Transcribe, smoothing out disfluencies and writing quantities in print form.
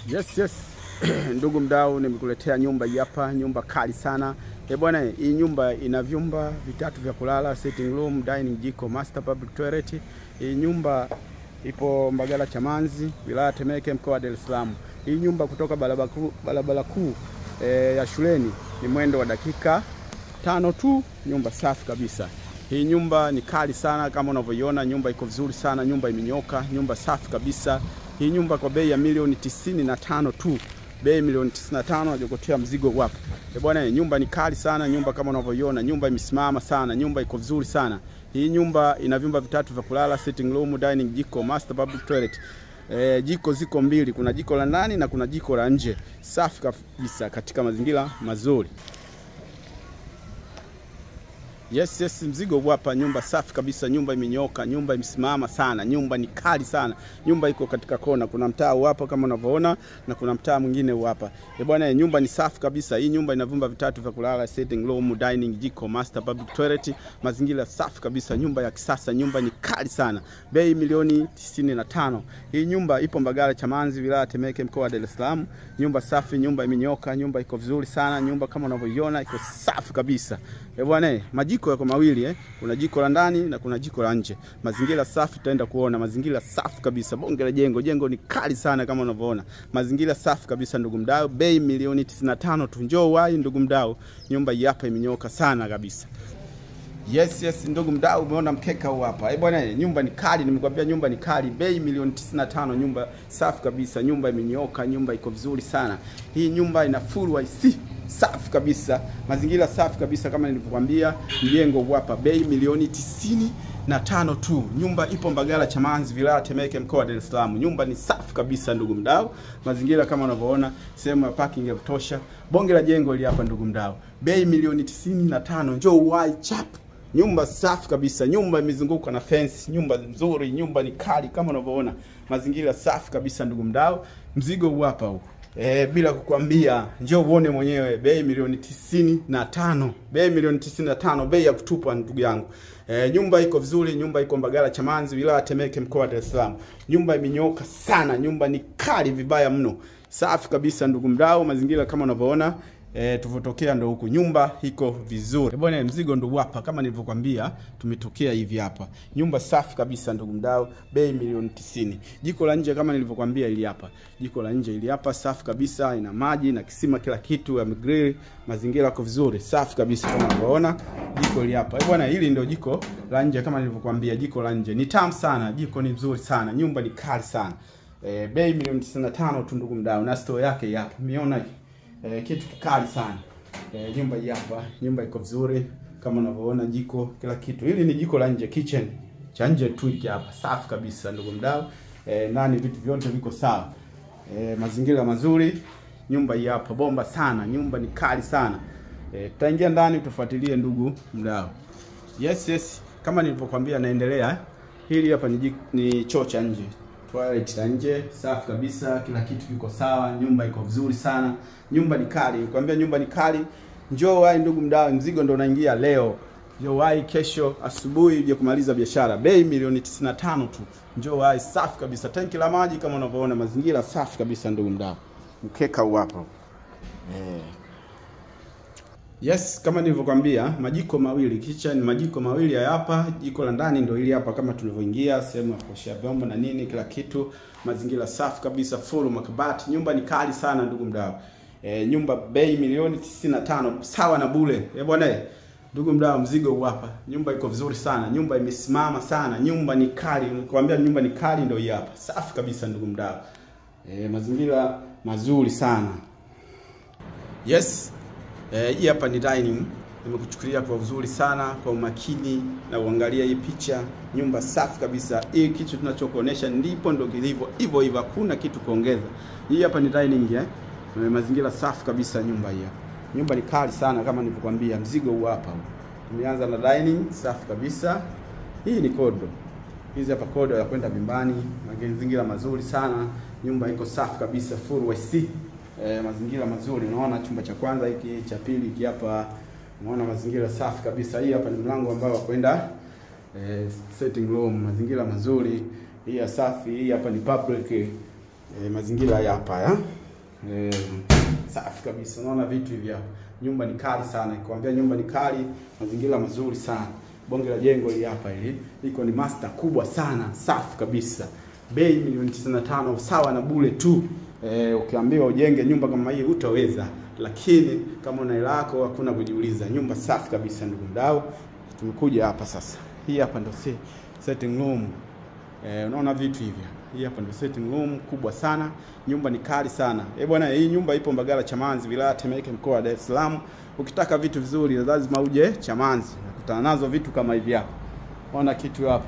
Yes. Ndugu mdau, nimekuletea nyumba hii hapa, nyumba kali sana. Bwana, hii nyumba ina vyumba vitatu vya kulala, sitting room, dining, jiko, master public toilet. Hii nyumba ipo Mbagala Chamanzi, wilaya Temeke, mkoa wa Dar es Salaam. Hii nyumba kutoka barabara kuu ya shuleni ni mwendo wa dakika 5 tu. Nyumba safi kabisa. Hii nyumba ni kali sana kama unavyoiona, nyumba iko vizuri sana, nyumba imenyoka, nyumba safi kabisa. Hii nyumba kwa bei ya milioni 95 tu. Bei milioni 95 najokotea mzigo wapo. Bwana, nyumba ni kali sana, nyumba kama unavyoiona, nyumba imesimama sana, nyumba iko vizuri sana. Hii nyumba ina vyumba vitatu vya kulala, sitting room, dining, jiko, master public toilet. Jiko ziko mbili, kuna jiko la ndani na kuna jiko la nje. Safi kabisa katika mazingira mazuri. Yes, mzigo hapa, nyumba safi kabisa, nyumba imenyoka, nyumba imesimama sana, nyumba ni kali sana. Nyumba iko katika kona, kuna mtaa hapa kama unavyoona na kuna mtaa mwingine hapa. Bwana, nyumba ni safi kabisa. Hii nyumba ina vyumba vitatu vya kulala, sitting room, dining, jiko, master public toilet. Mazingira safi kabisa, nyumba ya kisasa, nyumba ni kali sana. Bei milioni 95. Hii nyumba ipo Mbagala Chamanzi, wilaya Temeke, mkoa wa Dar es Salaam. Nyumba safi, nyumba imenyoka, nyumba iko vizuri sana, nyumba kama unavyoiona iko safi kabisa. Bwana, majiko yako mawili kuna jiko la ndani na kuna jiko la nje. Mazingira safi, tutaenda kuona mazingira safi kabisa. Bonge la jengo ni kali sana kama unavyoona. Mazingira safi kabisa ndugu mdau, bei milioni 95 tu. Njoo wahi ndugu mdau, nyumba hii hapa imenyoka sana kabisa. Yes ndugu mdau, umeona mkeka huu hapa. Bwana, nyumba ni kali, nimekwambia nyumba ni kali. Bei milioni 95, nyumba safi kabisa, nyumba imenyoka, nyumba iko vizuri sana. Hii nyumba ina full wifi. Safi kabisa, mazingira safi kabisa kama nilivyokuambia. Mjengo hapa, bei milioni 95 tu. Nyumba ipo Mbagala Chamanzi, wilaya Temeke, mkoa wa Dar es Salaam. Nyumba ni safi kabisa ndugu mdau. Mazingira kama unavyoona, sehemu ya parking ya kutosha. Bonge la jengo hili hapa ndugu mdau. Bei milioni 95. Njoo wai chap. Nyumba safi kabisa, nyumba imezungukwa na fence, nyumba nzuri, nyumba ni kali kama unavyoona. Mazingira safi kabisa ndugu mdau. Mzigo hapa huko. Bila kukwambia, njoo uone mwenyewe. Bei milioni 95. Bei milioni 95, bei ya kutupa ndugu yangu. Nyumba iko vizuri, nyumba iko Mbagala Chamanzi, wilaya Temeke, mkoa wa Dar es Salaam. Nyumba imenyoka sana, nyumba ni kali vibaya mno. Safi kabisa ndugu mdau, mazingira kama unavyoona. Tuvotokea ndo huku, nyumba iko vizuri. Bwana, mzigo ndo hapa kama nilivyokuambia, tumetokea hivi hapa. Nyumba safi kabisa ndugu mdau, bei milioni 90. Jiko la nje kama nilivyokuambia ili hapa. Jiko la nje ili hapa safi kabisa, ina maji na kisima, kila kitu, ya grill, mazingira yako vizuri, safi kabisa kama unavyoona. Jiko ili hapa. Bwana, hili ndio jiko la nje kama nilivyokuambia, jiko la nje. Ni tamu sana, jiko ni nzuri sana, nyumba ni kali sana. Bei milioni 95 tu ndugu mdau, na store yake hapa. Umeona kitu kikali sana. Nyumba hii hapa, nyumba iko vizuri kama unavyoona, jiko, kila kitu. Hili ni jiko la nje, kitchen cha nje tu hiki hapa, safi kabisa ndugu mdau. Nani vitu vyote viko sawa. Mazingira mazuri, nyumba hii hapa bomba sana, nyumba ni kali sana. Tutaingia ndani tufuatilie ndugu mdau. Yes, kama nilivyokuambia naendelea. Hili hapa ni choo cha nje. Toilet la nje, safi kabisa, kila kitu kiko sawa, nyumba iko vizuri sana. Nyumba ni kali, nikwambia nyumba ni kali. Njoo wahi ndugu mdau, mzigo ndo unaingia leo. Njoo wahi kesho asubuhi uje kumaliza biashara. Bei milioni 95 tu. Njoo wahi, safi kabisa. Tanki la maji kama unavyoona, mazingira safi kabisa ndugu mdau. Mkeka huu hapo. Yes, kama nilivyokuambia, majiko mawili, kitchen majiko mawili hapa. Jiko la ndani ndio hili hapa kama tulivyoingia, sehemu ya kuoshea vyombo na nini, kila kitu. Mazingira safi kabisa, full makabati. Nyumba ni kali sana ndugu mdau. Nyumba bei milioni 95, sawa na bure. Bwana, ndugu mdau, mzigo huu hapa. Nyumba iko vizuri sana, nyumba imesimama sana, nyumba ni kali. Nikwambia nyumba ni kali ndio hii hapa. Safi kabisa ndugu mdau. Mazingira mazuri sana. Yes. Hii hapa ni dining. Nimekuchukulia kwa uzuri sana, kwa umakini na uangalia hii picha. Nyumba safi kabisa. Hii kitu tunachokuonesha ndipo ndo kilivyo. Hivyo hakuna kitu kuongeza. Hii hapa ni dining mazingira safi kabisa nyumba hii. Nyumba ni kali sana kama nilivyokuambia, mzigo huu hapa. Tumeanza na dining safi kabisa. Hii ni kodo. Hizi hapa kodo ya kwenda bimbani, mazingira mazuri sana. Nyumba iko safi kabisa, full wifi. Mazingira mazuri, unaona chumba cha kwanza hiki, cha pili hiki hapa. Unaona mazingira safi kabisa. Hii hapa ni mlango ambao wa kwenda sitting room, mazingira mazuri. Hii safi, hii hapa ni public Mazingira hapa ya. Safi kabisa. Unaona vitu hivi hapa. Nyumba ni kali sana. Nikwambia nyumba ni kali, mazingira mazuri sana. Bonge la jengo hili hapa hili. Liko ni master kubwa sana, safi kabisa. Bei milioni 95 sawa na bure tu. Ukiambiwa ujenge nyumba kama hii utaweza. Lakini kama una hela yako hakuna kujiuliza. Nyumba safi kabisa ndugu mdau. Tumekuja hapa sasa. Hii hapa ndio setting room. Unaona vitu hivi. Hii hapa ndio setting room kubwa sana. Nyumba ni kali sana. Bwana, hii nyumba ipo Mbagala Chamazi, wilaya Temeke, mkoa wa Dar es Salaam. Ukitaka vitu vizuri lazima uje Chamazi. Nakutana nazo vitu kama hivi hapa. Ona kitu hapa.